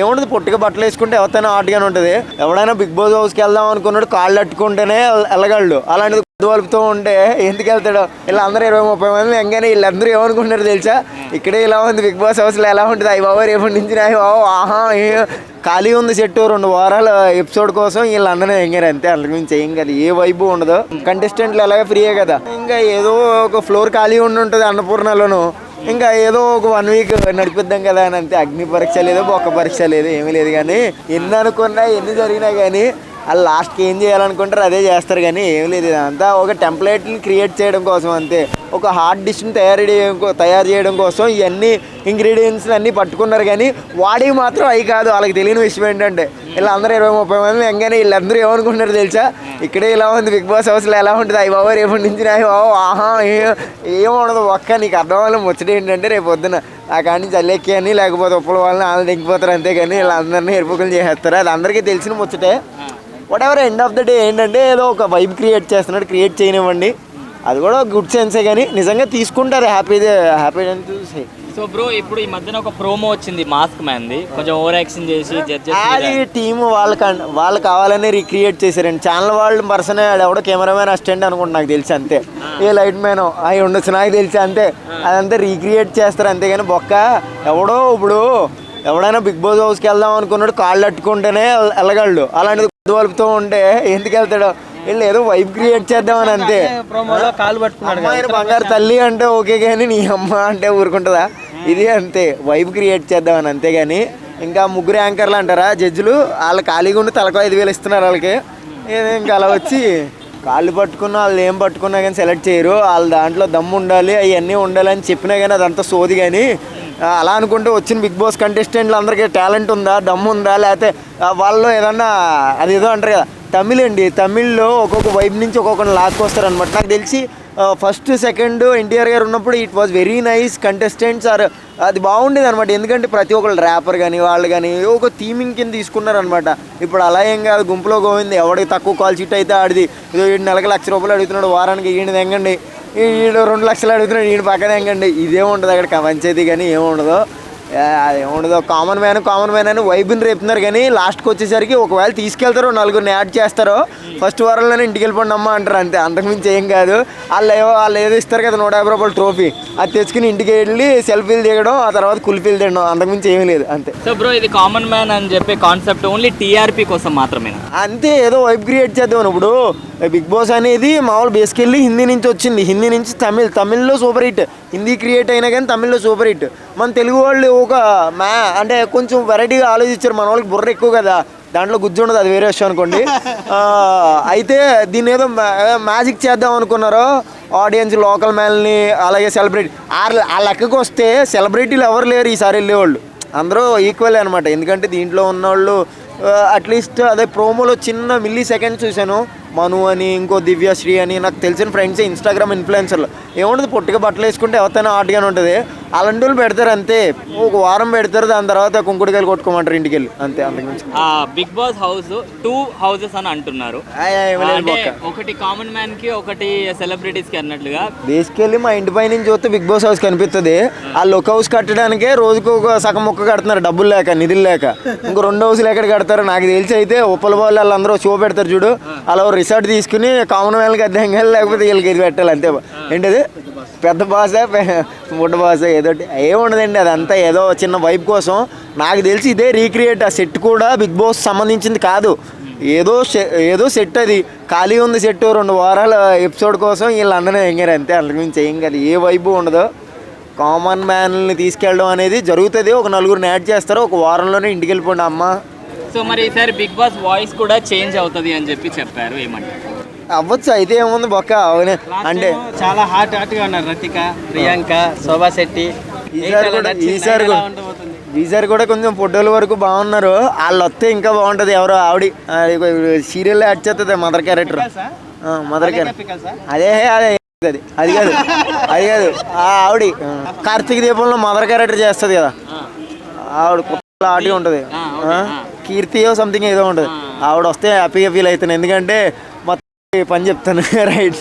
ఏముంటుంది, పొట్టిగా బట్టలు వేసుకుంటే ఎవరైనా ఆటగానే ఉంటుంది. ఎవడైనా బిగ్ బాస్ హౌస్కి వెళ్దాం అనుకున్నాడు కాళ్ళు అట్టుకుంటేనే వెళ్ళగలడు. అలాంటిది వలుపుతూ ఉంటే ఎందుకు వెళ్తాడు? ఇలా అందరూ 20-30 మంది ఎంగానే వీళ్ళందరూ ఏమనుకుంటున్నారు తెలుసా, ఇక్కడే ఇలా ఉంది బిగ్ బాస్ హౌస్లో ఎలా ఉంటుంది, అయ్యి బాబు రేపటి నుంచి అయ్యి బాబు ఆహా ఖాళీ ఉంది సెట్ 2 వారాల ఎపిసోడ్ కోసం వీళ్ళందరూ ఎంగారు అంతే. అందుకు మించి ఏం కదా, ఏ వైపు ఉండదు. కంటెస్టెంట్లు ఎలాగే ఫ్రీయే కదా, ఇంకా ఏదో ఒక ఫ్లోర్ ఖాళీ ఉండి ఉంటుంది అన్నపూర్ణలోను, ఇంకా ఏదో ఒక 1 వీక్ నడిపిద్దాం కదా అని అంతే. అగ్ని పరీక్ష లేదు, బొక్క పరీక్ష లేదు, ఏమీ లేదు. కానీ ఎన్ని అనుకున్నా ఎన్ని జరిగినా కానీ వాళ్ళు లాస్ట్కి ఏం చేయాలనుకుంటారు అదే చేస్తారు. కానీ ఏం లేదు, ఇదంతా ఒక టెంప్లెట్ని క్రియేట్ చేయడం కోసం అంతే. ఒక హార్డ్ డిష్ని తయారు చేయడం కోసం ఇవన్నీ ఇంగ్రీడియంట్స్ అన్నీ పట్టుకున్నారు. కానీ వాడికి మాత్రం అవి కాదు. వాళ్ళకి తెలియని విషయం ఏంటంటే ఇలా అందరూ 20-30 మంది ఎంగానే వీళ్ళందరూ ఏమనుకుంటున్నారు తెలుసా, ఇక్కడే ఇలా ఉంది బిగ్ బాస్ హౌస్లో ఎలా ఉంటుంది, అయ్యి బాబు రేపటి నుంచి అయ్యి బాబు ఆహా ఏముండదు. ఒక్క నీకు అర్థం అవ్వాలి ముచ్చట ఏంటంటే రేపు పొద్దున ఆ కాడి నుంచి అల్లెక్కి అని లేకపోతే ఉప్పుల వాళ్ళని వాళ్ళు దిగిపోతారు అంతేగాని వీళ్ళందరినీ ఎరుపుకలు చేసేస్తారు. అది అందరికీ తెలిసిన ముచ్చటే. Whatever end of the day ఏంటంటే ఏదో ఒక వైబ్ క్రియేట్ చేస్తున్నాడు, క్రియేట్ చేయనివ్వండి. అది కూడా గుడ్ సెన్సే. కానీ నిజంగా తీసుకుంటారు హ్యాపీ అని చూసి. సో బ్రో, ఇప్పుడు ఈ మధ్యన ఒక ప్రోమో వచ్చింది మాస్క్ మ్యాన్ది, కొంచెం ఓవర్ యాక్షన్ చేసి అది టీమ్ వాళ్ళు కావాలని రీక్రియేట్ చేశారండి. ఛానల్ వాళ్ళు పర్సన్ ఎవడో కెమెరామెన్ అసిస్టెంట్ అనుకుంటా నాకు తెలిసి అంతే, ఏ లైట్ మ్యాన్ అవి ఉండొచ్చు నాకు తెలిసి అంతే. అదంతా రీక్రియేట్ చేస్తారు అంతేగాని బొక్క ఎవడో ఇప్పుడు ఎవడైనా బిగ్ బాస్ హౌస్కి వెళ్దాం అనుకున్నాడు కాళ్ళు అట్టుకుంటేనే వెళ్ళగలడు. అలాంటిది వలుపుతూ ఉంటే ఎందుకు వెళ్తాడు? వీళ్ళు ఏదో వైబ్ క్రియేట్ చేద్దామని అంతే. అమ్మాయిని బంగారు తల్లి అంటే ఓకే, కానీ నీ అమ్మ అంటే ఊరుకుంటుందా? ఇది అంతే, వైబ్ క్రియేట్ చేద్దామని అంతేగాని. ఇంకా 3 యాంకర్లు అంటారా జడ్జిలు, వాళ్ళు ఖాళీగా ఉండి తలకు 5,000 ఇస్తున్నారు వాళ్ళకి. ఇంకా అలా వచ్చి కాళ్ళు పట్టుకున్నా వాళ్ళు ఏం పట్టుకున్నా కానీ సెలెక్ట్ చేయరు. వాళ్ళ దాంట్లో దమ్ము ఉండాలి, అవన్నీ ఉండాలి అని చెప్పినా కానీ అదంతా సోది. కానీ అలా అనుకుంటే వచ్చిన బిగ్ బాస్ కంటెస్టెంట్లు అందరికీ టాలెంట్ ఉందా, దమ్ము ఉందా, లేకపోతే వాళ్ళు ఏదన్నా అదేదో అంటారు కదా తమిళ్ అండి, తమిళ్లో ఒక్కొక్క వైపు నుంచి ఒక్కొక్కరిని లాక్కొస్తారనమాట. నాకు తెలిసి ఫస్ట్ సెకండ్ ఎన్టీఆర్ గారు ఉన్నప్పుడు it was very nice contestants are అది బాగుండేది అనమాట. ఎందుకంటే ప్రతి ఒక్కళ్ళు ర్యాపర్ కానీ వాళ్ళు కానీ ఒక థీమింగ్ కింద తీసుకున్నారనమాట. ఇప్పుడు అలా ఏం కాదు, గుంపులో గోవింది ఎవడికి తక్కువ కాల్ షీట్ అయితే ఆడిది. ఏదో 7 నెలలకు ₹1,00,000 అడుగుతున్నాడు, వారానికి ఈయన తెంగండి, ఈడు 2 లక్షలు అడుగుతున్నాడు, ఈయన పక్కన తెంగండి. ఇదేముండదు అక్కడ పంచాయతీ. కానీ ఏముండదు, అదేముండదు. కామన్ మ్యాన్ అని వైబ్ని రేపుతున్నారు. కానీ లాస్ట్కి వచ్చేసరికి ఒకవేళ తీసుకెళ్తారో 4 యాడ్ చేస్తారో ఫస్ట్ వారంలోనే ఇంటికి వెళ్ళిపోండి అమ్మ అంటారు అంతే. అంతకుమించి ఏం కాదు. వాళ్ళు ఏదో ఇస్తారు కదా ₹150 ట్రోఫీ, అది తెచ్చుకుని ఇంటికి వెళ్ళి సెల్ఫీలు దిగడం, ఆ తర్వాత కుల్ఫీలు తినడం, అంతకుమించి ఏమీ లేదు అంతే. సో బ్రో, ఇది కామన్ మ్యాన్ అని చెప్పే కాన్సెప్ట్ ఓన్లీ టీఆర్పీ కోసం మాత్రమే అంతే. ఏదో వైబ్ క్రియేట్ చేద్దాం. ఇప్పుడు బిగ్ బాస్ అనేది మామూలు బేసికల్లీ హిందీ నుంచి వచ్చింది, హిందీ నుంచి తమిళ్లో సూపర్ హిట్. హిందీ క్రియేట్ అయినా కానీ తమిళ్లో సూపర్ హిట్. మన తెలుగు వాళ్ళు ఒక అంటే కొంచెం వెరైటీగా ఆలోచించారు. మన వాళ్ళకి బుర్ర ఎక్కువ కదా, దాంట్లో గుజ్జు ఉండదు, అది వేరే విషయం అనుకోండి. అయితే దీన్ని ఏదో మ్యాజిక్ చేద్దాం అనుకున్నారో ఆడియన్స్, లోకల్ మ్యాన్ని, అలాగే సెలబ్రిటీ. ఆ లెక్కకు వస్తే సెలబ్రిటీలు ఎవరు లేరు ఈసారి వెళ్ళేవాళ్ళు, అందరూ ఈక్వల్ అనమాట. ఎందుకంటే దీంట్లో ఉన్నవాళ్ళు అట్లీస్ట్ అదే ప్రోమోలో చిన్న మిల్లీ సెకండ్స్ చూశాను. మను అని, ఇంకో దివ్యశ్రీ అని, నాకు తెలిసిన ఫ్రెండ్స్ ఇన్స్టాగ్రామ్ ఇన్ఫ్లుయెన్సర్లు. ఏముంటుంది, పొట్టిగా బట్టలు వేసుకుంటే ఎవరైనా ఆటగానే ఉంటుంది. అలాంటి వాళ్ళు పెడతారు అంతే, ఒక వారం పెడతారు, దాని తర్వాత కుంకుడికాయలు కొట్టుకోమంటారు ఇంటికి వెళ్ళి అంతే. అంతకుమించి బిగ్ బాస్ హౌస్ 2 houses అని అంటున్నారు. ఒకటి కామన్ మ్యాన్ కి, ఒకటి సెలబ్రిటీస్ కి అన్నట్లుగా. బేసికల్లీ మా ఇంటి పై నుంచి చూస్తే బిగ్ బాస్ హౌస్ కనిపిస్తుంది. ఆ లుక్ హౌస్ కట్టడానికే రోజుకు ఒక సగం ముక్క కడుతున్నారు, డబ్బులు లేక, నిధులు లేక. ఇంకో 2 హౌస్లు ఎక్కడ కడతారు నాకు తెలిసి. అయితే ఉప్పల వాళ్ళు వాళ్ళందరూ షో పెడతారు చూడు, అలా రిసార్ట్ తీసుకుని కామన్ మ్యాన్కి అద్దెం కానీ లేకపోతే వీళ్ళకి ఇది పెట్టాలి అంతే. ఏంటది పెద్ద బాస ముడ్డ బాస ఏదోటి ఏముండదండి, అదంతా ఏదో చిన్న వైబ్ కోసం. నాకు తెలిసి ఇదే రీక్రియేట్. ఆ సెట్ కూడా బిగ్ బాస్ సంబంధించింది కాదు, ఏదో సెట్. అది ఖాళీ ఉంది సెట్ 2 వారాల ఎపిసోడ్ కోసం వీళ్ళందరూ ఎంగారు అంతే. అంతకుమించి ఏం కాదు, ఏ వైబు ఉండదు. కామన్ మ్యాన్ని తీసుకెళ్ళడం అనేది జరుగుతుంది. ఒక 4 యాడ్ చేస్తారు, ఒక వారంలోనే ఇంటికి వెళ్ళిపోండి అమ్మ. సో మరి ఈసారి బిగ్ బాస్ వాయిస్ కూడా చేంజ్ అవుతుంది అని చెప్పారు, ఏమంటారు? అవ్వచ్చు. అయితే ఏముంది బొక్క అంటే చాలా హాట్గా ఉన్నారు రతిక, ప్రియాంక, శోభా శెట్టి. ఈసారి కూడా కొంచెం ఫోటోల వరకు బాగున్నారు. వాళ్ళు వస్తే ఇంకా బాగుంటుంది. ఎవరో ఆవిడ సీరియల్లో యాడ్ చేస్తుంది, మదర్ క్యారెక్టర్. అదే అది కాదు ఆవిడ కార్తీక దీపంలో మదర్ క్యారెక్టర్ చేస్తుంది కదా, ఆవిడ ఆడి ఉంటుంది. కీర్తియో సంథింగ్ ఏదో ఉంటుంది. ఆవిడ వస్తే హ్యాపీగా ఫీల్ అవుతాను, ఎందుకంటే మొత్తం పని చెప్తాను రైట్.